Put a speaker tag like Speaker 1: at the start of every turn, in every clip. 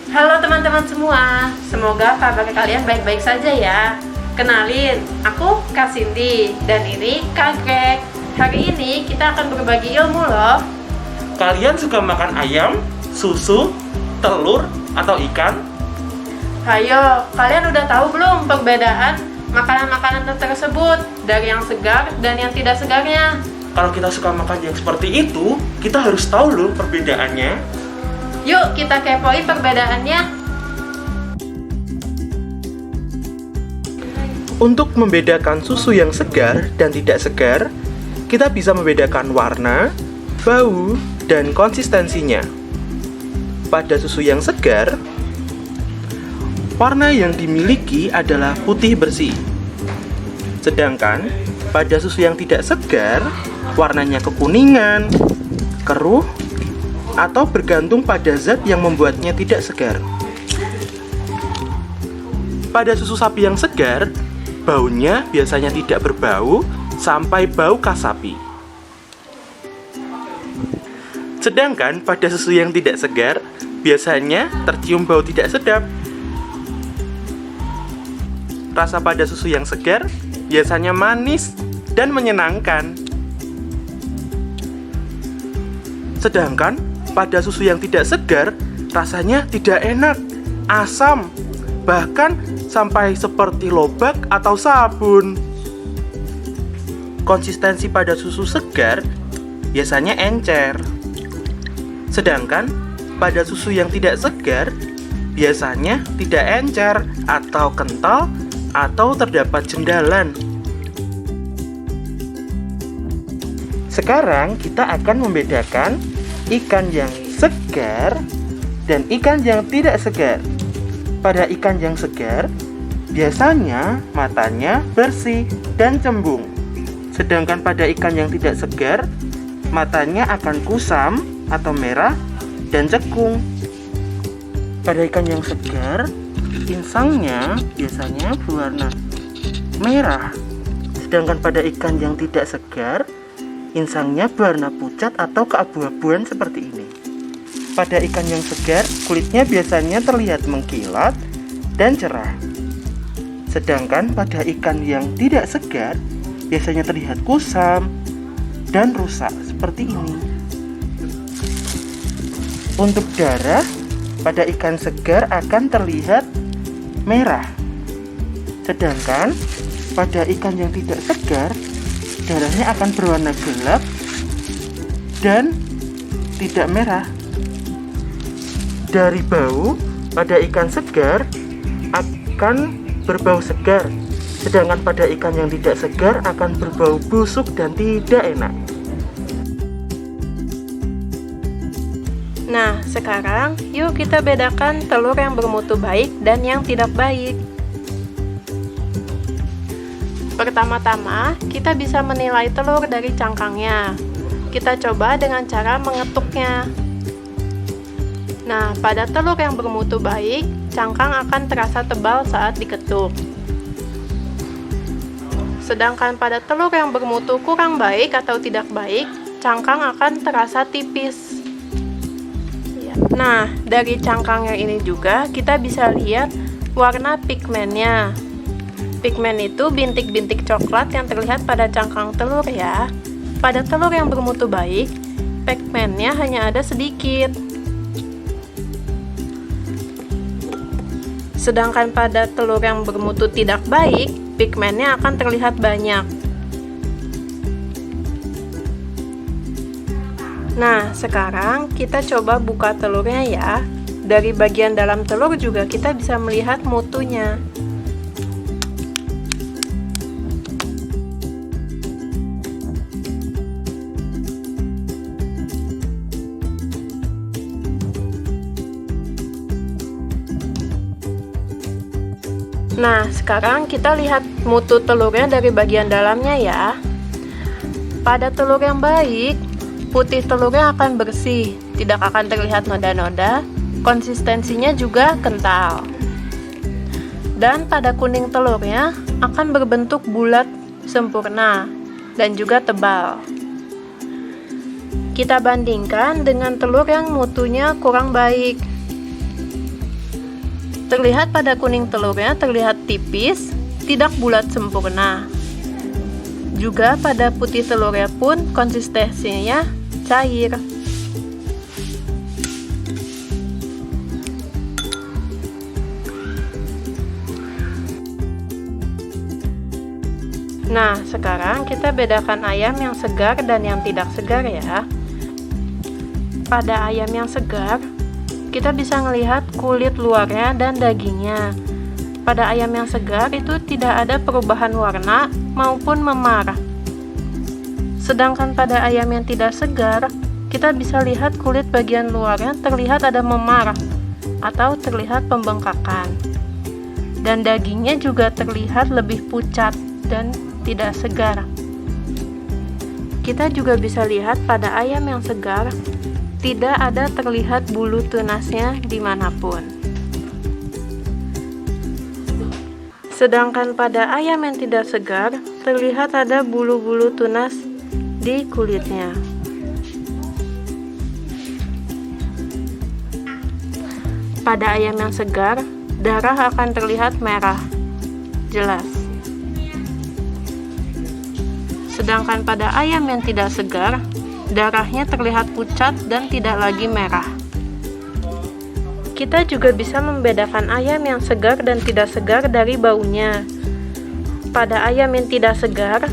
Speaker 1: Halo teman-teman semua, semoga kabar kalian baik-baik saja ya. Kenalin, aku Kak Cindy dan ini Kak Greg. Hari ini kita akan berbagi ilmu loh.
Speaker 2: Kalian suka makan ayam, susu, telur, atau ikan?
Speaker 1: Hayo, kalian udah tahu belum perbedaan makanan-makanan tersebut dari yang segar dan yang tidak segarnya?
Speaker 2: Kalau kita suka makan yang seperti itu, kita harus tahu loh perbedaannya.
Speaker 1: Yuk kita kepoin perbedaannya.
Speaker 2: Untuk membedakan susu yang segar dan tidak segar, kita bisa membedakan warna, bau, dan konsistensinya. Pada susu yang segar, warna yang dimiliki adalah putih bersih. Sedangkan pada susu yang tidak segar, warnanya kekuningan, keruh, atau bergantung pada zat yang membuatnya tidak segar. Pada susu sapi yang segar, baunya biasanya tidak berbau sampai bau khas sapi. Sedangkan pada susu yang tidak segar, biasanya tercium bau tidak sedap. Rasa pada susu yang segar biasanya manis dan menyenangkan. Sedangkan pada susu yang tidak segar, rasanya tidak enak, asam, bahkan sampai seperti lobak atau sabun. Konsistensi pada susu segar biasanya encer. Sedangkan pada susu yang tidak segar, biasanya tidak encer atau kental atau terdapat jendalan. Sekarang kita akan membedakan ikan yang segar dan ikan yang tidak segar. Pada ikan yang segar, biasanya matanya bersih dan cembung. Sedangkan pada ikan yang tidak segar, matanya akan kusam atau merah dan cekung. Pada ikan yang segar, insangnya biasanya berwarna merah. Sedangkan pada ikan yang tidak segar, insangnya berwarna pucat atau keabu-abuan seperti ini. Pada ikan yang segar, kulitnya biasanya terlihat mengkilat dan cerah. Sedangkan pada ikan yang tidak segar, biasanya terlihat kusam dan rusak seperti ini. Untuk darah, pada ikan segar akan terlihat merah. Sedangkan pada ikan yang tidak segar, darahnya akan berwarna gelap dan tidak merah. Dari bau, pada ikan segar akan berbau segar, sedangkan pada ikan yang tidak segar akan berbau busuk dan tidak enak.
Speaker 1: Nah, sekarang yuk kita bedakan telur yang bermutu baik dan yang tidak baik. Pertama-tama, kita bisa menilai telur dari cangkangnya. Kita coba dengan cara mengetuknya. Nah, pada telur yang bermutu baik, cangkang akan terasa tebal saat diketuk. Sedangkan pada telur yang bermutu kurang baik atau tidak baik, cangkang akan terasa tipis. Nah, dari cangkangnya ini juga kita bisa lihat warna pigmennya. Pigmen itu bintik-bintik coklat yang terlihat pada cangkang telur ya. Pada telur yang bermutu baik, pigmennya hanya ada sedikit. Sedangkan pada telur yang bermutu tidak baik, pigmennya akan terlihat banyak. Nah, sekarang kita coba buka telurnya ya. Dari bagian dalam telur juga kita bisa melihat mutunya. Nah, sekarang kita lihat mutu telurnya dari bagian dalamnya ya. Pada telur yang baik, putih telurnya akan bersih, tidak akan terlihat noda-noda, konsistensinya juga kental. Dan pada kuning telurnya akan berbentuk bulat sempurna dan juga tebal. Kita bandingkan dengan telur yang mutunya kurang baik. Terlihat pada kuning telurnya terlihat tipis, tidak bulat sempurna. Juga pada putih telurnya pun konsistensinya cair. Nah, sekarang kita bedakan ayam yang segar dan yang tidak segar ya. Pada ayam yang segar, kita bisa melihat kulit luarnya dan dagingnya. Pada ayam yang segar itu tidak ada perubahan warna maupun memar. Sedangkan pada ayam yang tidak segar, kita bisa lihat kulit bagian luarnya terlihat ada memar atau terlihat pembengkakan. Dan dagingnya juga terlihat lebih pucat dan tidak segar. Kita juga bisa lihat pada ayam yang segar, tidak ada terlihat bulu tunasnya dimanapun. Sedangkan pada ayam yang tidak segar, terlihat ada bulu-bulu tunas di kulitnya. Pada ayam yang segar, darah akan terlihat merah, jelas. Sedangkan pada ayam yang tidak segar, darahnya terlihat pucat dan tidak lagi merah. Kita juga bisa membedakan ayam yang segar dan tidak segar dari baunya. Pada ayam yang tidak segar,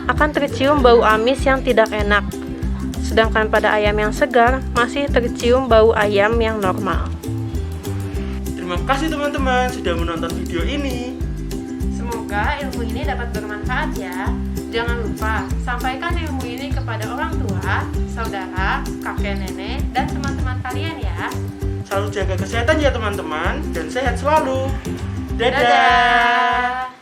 Speaker 1: akan tercium bau amis yang tidak enak. Sedangkan pada ayam yang segar, masih tercium bau ayam yang normal.
Speaker 2: Terima kasih teman-teman sudah menonton video ini.
Speaker 1: Semoga ilmu ini dapat bermanfaat ya. Jangan lupa, sampaikan ilmu ini kepada orang tua, saudara, kakek nenek, dan teman-teman kalian ya.
Speaker 2: Selalu jaga kesehatan ya teman-teman, dan sehat selalu. Dadah!
Speaker 1: Dadah!